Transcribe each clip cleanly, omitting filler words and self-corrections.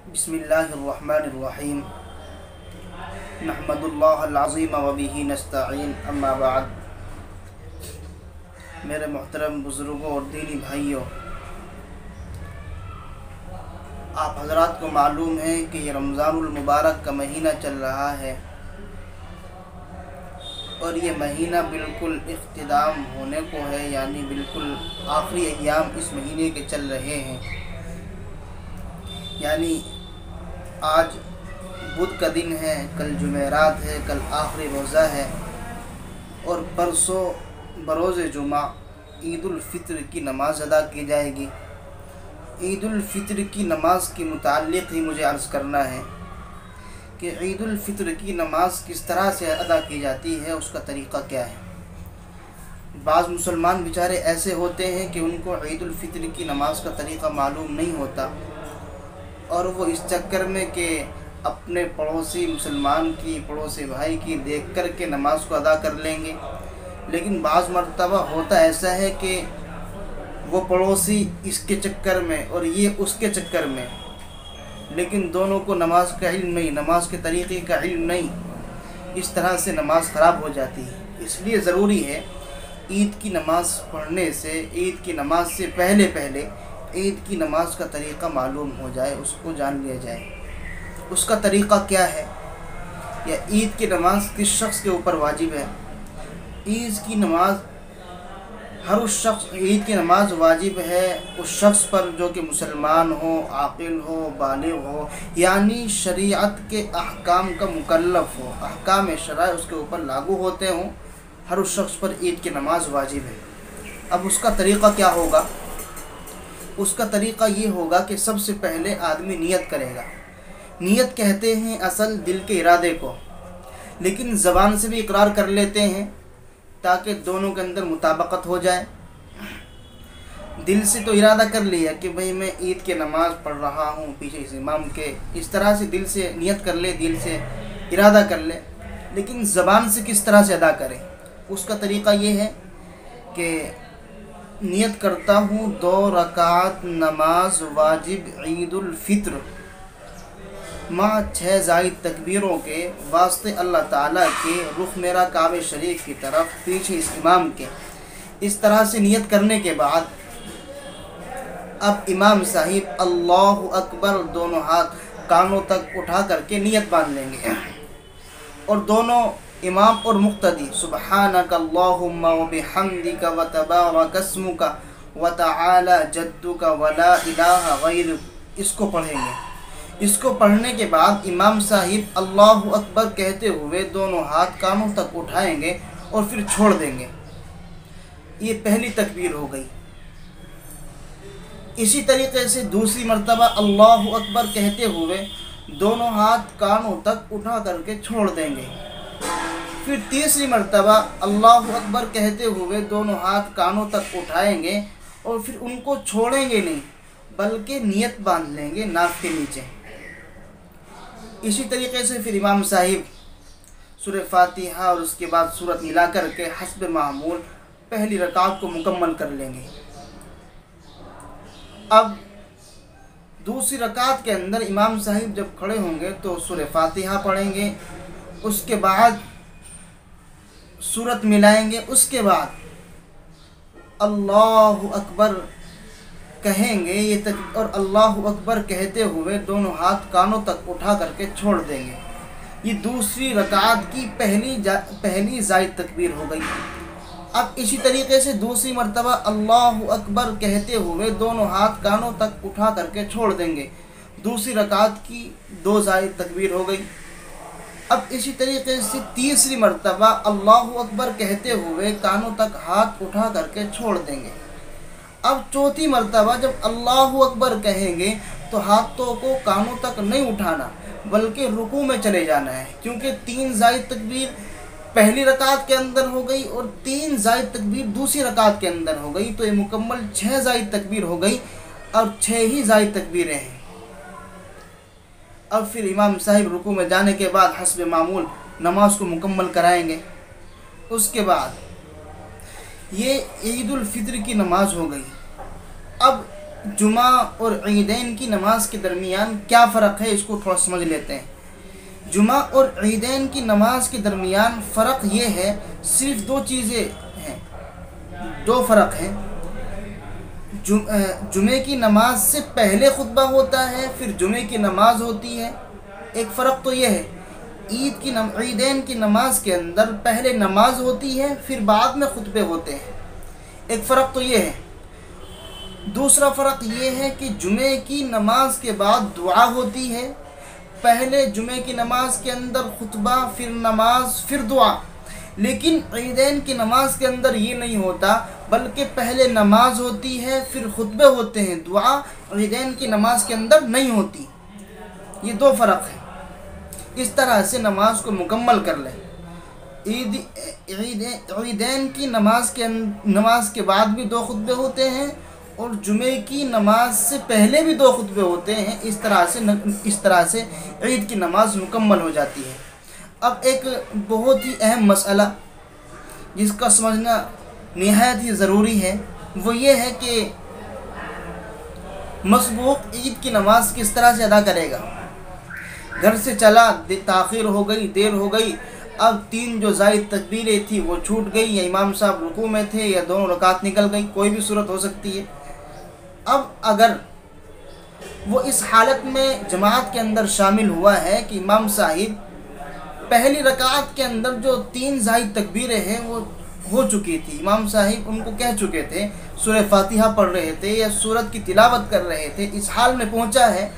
بسم اللہ الرحمن الرحیم نحمد اللہ العظیم و بہ نستعین اما بعد۔ میرے محترم بزرگوں اور دینی بھائیوں، آپ حضرات کو معلوم ہے کہ یہ رمضان المبارک کا مہینہ چل رہا ہے اور یہ مہینہ بالکل اختتام ہونے کو ہے، یعنی بالکل آخری ایام اس مہینے کے چل رہے ہیں۔ یعنی آج بدھ کا دن ہے، کل جمعرات ہے، کل آخری روزہ ہے اور پرسوں بروز جمعہ عید الفطر کی نماز ادا کی جائے گی۔ عید الفطر کی نماز کے متعلق ہی مجھے عرض کرنا ہے کہ عید الفطر کی نماز کس طرح سے ادا کی جاتی ہے، اس کا طریقہ کیا ہے۔ بعض مسلمان بیچارے ایسے ہوتے ہیں کہ ان کو عید الفطر کی نماز کا طریقہ معلوم نہیں ہوتا اور وہ اس چکر میں کہ اپنے پڑوسی مسلمان کی، پڑوسی بھائی کی دیکھ کر کے نماز کو ادا کر لیں گے، لیکن بعض مرتبہ ہوتا ایسا ہے کہ وہ پڑوسی اس کے چکر میں اور یہ اس کے چکر میں، لیکن دونوں کو نماز کا علم نہیں، نماز کے طریقے کا علم نہیں، اس طرح سے نماز خراب ہو جاتی ہے۔ اس لیے ضروری ہے عید کی نماز پڑھنے سے، عید کی نماز سے پہلے عید کی نماز کا طریقہ معلوم ہو جائے، اس کو جان لیا جائے۔ اس کا طریقہ کیا ہے یا عید کی نماز کس شخص کے اوپر واجب ہے؟ عید کی نماز ہر اس شخص، عید کی نماز واجب ہے اس شخص پر جو کہ مسلمان ہو، عاقل ہو، بالغ ہو، یعنی شریعت کے احکام کا مکلف ہو، احکام شرع اس کے اوپر لاگو ہوتے ہوں، ہر اس شخص پر عید کی نماز واجب ہے۔ اب اس کا طریقہ کیا ہوگا؟ اس کا طریقہ یہ ہوگا کہ سب سے پہلے آدمی نیت کرے گا۔ نیت کہتے ہیں اصل دل کے ارادے کو، لیکن زبان سے بھی اقرار کر لیتے ہیں تاکہ دونوں کے اندر مطابقت ہو جائے۔ دل سے تو ارادہ کر لیا کہ بھئی میں عید کی نماز پڑھ رہا ہوں پیچھے اس امام کے، اس طرح سے دل سے نیت کر لے، دل سے ارادہ کر لے، لیکن زبان سے کس طرح سے ادا کرے؟ اس کا طریقہ یہ ہے کہ نیت کرتا ہوں 2 رکعت نماز واجب عید الفطر مع 6 زائد تکبیروں کے واسطے اللہ تعالیٰ کے، رخ میرا کعبہ شریف کی طرف، پیچھے اس امام کے۔ اس طرح سے نیت کرنے کے بعد اب امام صاحب اللہ اکبر دونوں ہاتھ کانوں تک اٹھا کر کے نیت باندھ لیں گے اور دونوں امام اور مقتدی سبحانک اللہم وبحمدک وتبارک اسمک وتعالی جدک ولا الہ غیرک، اس کو پڑھیں گے۔ اس کو پڑھنے کے بعد امام صاحب اللہ اکبر کہتے ہوئے دونوں ہاتھ کانوں تک اٹھائیں گے اور پھر چھوڑ دیں گے۔ یہ پہلی تکبیر ہو گئی۔ اسی طریقے سے دوسری مرتبہ اللہ اکبر کہتے ہوئے دونوں ہاتھ کانوں تک اٹھا کر کے چھوڑ دیں گے۔ پھر تیسری مرتبہ اللہ اکبر کہتے ہوئے دونوں ہاتھ کانوں تک اٹھائیں گے اور پھر ان کو چھوڑیں گے نہیں بلکہ نیت باندھ لیں گے ناک کے نیچے۔ اسی طریقے سے پھر امام صاحب سورہ فاتحہ اور اس کے بعد سورت ملا کر کے حسب معمول پہلی رکعت کو مکمل کر لیں گے۔ اب دوسری رکعت کے اندر امام صاحب جب کھڑے ہوں گے تو سورہ فاتحہ پڑھیں گے، اس کے بعد سورت ملائیں گے، اس کے بعد اللہ اکبر کہیں گے اور اللہ اکبر کہتے ہوئے دونوں ہاتھ کانوں تک اٹھا کر کے چھوڑ دیں گے۔ یہ دوسری رکعت کی پہلی زائد تکبیر ہو گئی۔ اب اسی طریقے سے دوسری مرتبہ اللہ اکبر کہتے ہوئے دونوں ہاتھ کانوں تک اٹھا کر کے چھوڑ دیں گے، دوسری رکعت کی 2 زائد تکبیر ہو گئی۔ اب اسی طریقے سے تیسری مرتبہ اللہ اکبر کہتے ہوئے کانوں تک ہاتھ اٹھا کر کے چھوڑ دیں گے۔ اب چوتھی مرتبہ جب اللہ اکبر کہیں گے تو ہاتھوں کو کانوں تک نہیں اٹھانا بلکہ رکوع میں چلے جانا ہے، کیونکہ 3 زائد تکبیر پہلی رکعت کے اندر ہو گئی اور 3 زائد تکبیر دوسری رکعت کے اندر ہو گئی، تو یہ مکمل 6 زائد تکبیر ہو گئی اور 6 ہی زائد تکبیریں ہیں۔ اب پھر امام صاحب رکوع میں جانے کے بعد حسب معمول نماز کو مکمل کرائیں گے۔ اس کے بعد یہ عید الفطر کی نماز ہو گئی۔ اب جمعہ اور عیدین کی نماز کے درمیان کیا فرق ہے، اس کو تھوڑا سمجھ لیتے ہیں۔ جمعہ اور عیدین کی نماز کے درمیان فرق یہ ہے، صرف دو چیزیں ہیں، دو فرق ہیں۔ جمعے کی نماز سے پہلے خطبہ ہوتا ہے، پھر جمعے کی نماز ہوتی ہے، ایک فرق تو یہ ہے۔ عیدین کی نماز کے اندر پہلے نماز ہوتی ہے، پھر بعد میں خطبے ہوتے ہیں، ایک فرق تو یہ ہے۔ دوسرا فرق یہ ہے کہ جمعے کی نماز کے بعد دعا ہوتی ہے، پہلے جمعے کی نماز کے اندر خطبہ، پھر نماز، پھر دعا۔ لیکن عیدین کی نماز کے اندر یہ نہیں ہوتا، بلکہ پہلے نماز ہوتی ہے، پھر خطبے ہوتے ہیں، دعا عیدین کی نماز کے اندر نہیں ہوتی۔ یہ دو فرق ہیں، اس طرح سے نماز کو مکمل کر لیں۔ عیدین کی نماز کے بعد بھی دو خطبے ہوتے ہیں، اور جمعے کی نماز سے پہلے بھی دو خطبے ہوتے ہیں، اس طرح سے عید کی نماز مکمل ہو جاتی ہے۔ اب ایک بہت ہی اہم مسئلہ جس کا سمجھنا نہایت ہی ضروری ہے، وہ یہ ہے کہ مسبوق عید کی نماز کس طرح سے ادا کرے گا۔ گھر سے چلا، تاخیر ہو گئی، دیر ہو گئی، اب 3 جو زائد تکبیریں تھی وہ چھوٹ گئی، یا امام صاحب رکوع میں تھے، یا دونوں رکعت نکل گئی، کوئی بھی صورت ہو سکتی ہے۔ اب اگر وہ اس حالت میں جماعت کے اندر شامل ہوا ہے کہ امام صاحب پہلی رکعت کے اندر جو 3 زائد تکبیریں ہیں وہ ہو چکی تھی، امام صاحب ان کو کہہ چکے تھے، سورہ فاتحہ پڑھ رہے تھے یا سورت کی تلاوت کر رہے تھے، اس حال میں پہنچا ہے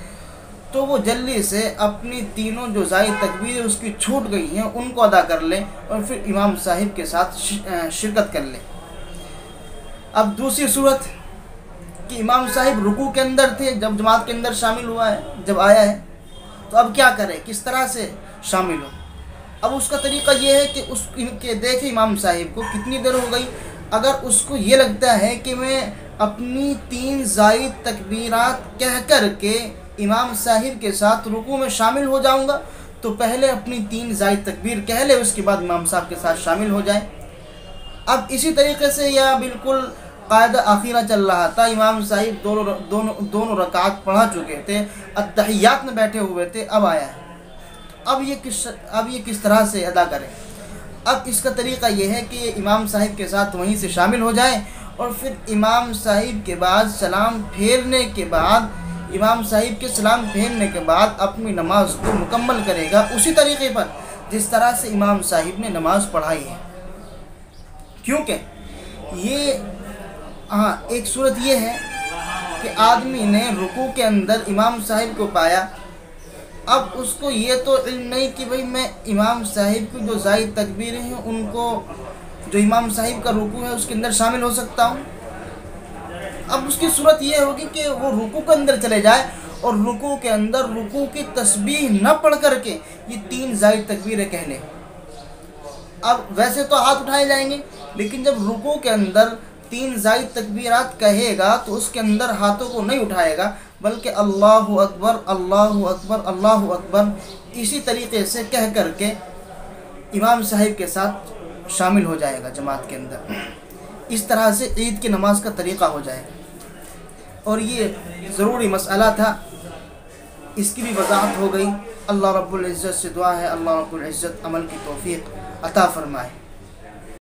تو وہ جلدی سے اپنی تینوں جو زائد تکبیریں اس کی چھوٹ گئی ہیں ان کو ادا کر لیں، اور پھر امام صاحب کے ساتھ شرکت کر لیں۔ اب دوسری صورت کہ امام صاحب رکوع کے اندر تھے جب جماعت کے اندر شامل ہوا ہے، جب آیا ہے تو اب کیا کرے، کس طرح سے شامل ہو۔ اب اس کا طریقہ یہ ہے کہ اس کے دیکھیں امام صاحب کو کتنی دیر ہو گئی، اگر اس کو یہ لگتا ہے کہ میں اپنی 3 زائد تکبیرات کہہ کر کے امام صاحب کے ساتھ رکوع میں شامل ہو جاؤں گا، تو پہلے اپنی 3 زائد تکبیر کہہ لے، اس کے بعد امام صاحب کے ساتھ شامل ہو جائے۔ اب اسی طریقے سے یا بالکل قاعدہ آخیرہ چل رہا تھا، امام صاحب دونوں رکعات پڑھا چکے تھے، اتحیات میں بیٹھے ہوئے تھے، اب آیا ہے، اب یہ کس طرح سے ادا کریں۔ اب اس کا طریقہ یہ ہے کہ امام صاحب کے ساتھ وہیں سے شامل ہو جائیں، اور پھر امام صاحب کے بعد سلام پھیرنے کے بعد اپنی نماز کو مکمل کرے گا، اسی طریقے پر جس طرح سے امام صاحب نے نماز پڑھائی ہے۔ کیونکہ ایک صورت یہ ہے کہ آدمی نے رکوع کے اندر امام صاحب کو پایا، اب اس کو یہ تو علم نہیں کہ بھئی میں امام صاحب کی جو زائد تکبیریں ہیں ان کو، جو امام صاحب کا رکوع ہے اس کے اندر شامل ہو سکتا ہوں۔ اب اس کی صورت یہ ہوگی کہ وہ رکوع کے اندر چلے جائے، اور رکوع کے اندر رکوع کی تسبیح نہ پڑھ کر کے یہ 3 زائد تکبیریں کہہ لیں۔ اب ویسے تو ہاتھ اٹھائے جائیں گے، لیکن جب رکوع کے اندر 3 زائد تکبیرات کہے گا تو اس کے اندر ہاتھوں کو نہیں اٹھائے گا، بلکہ اللہ اکبر اللہ اکبر اللہ اکبر اسی طریقے سے کہہ کر کے امام صاحب کے ساتھ شامل ہو جائے گا جماعت کے اندر۔ اس طرح سے عید کی نماز کا طریقہ ہو جائے گا، اور یہ ضروری مسئلہ تھا، اس کی بھی وضاحت ہو گئی۔ اللہ رب العزت سے دعا ہے اللہ رب العزت عمل کی توفیق عطا فرمائے۔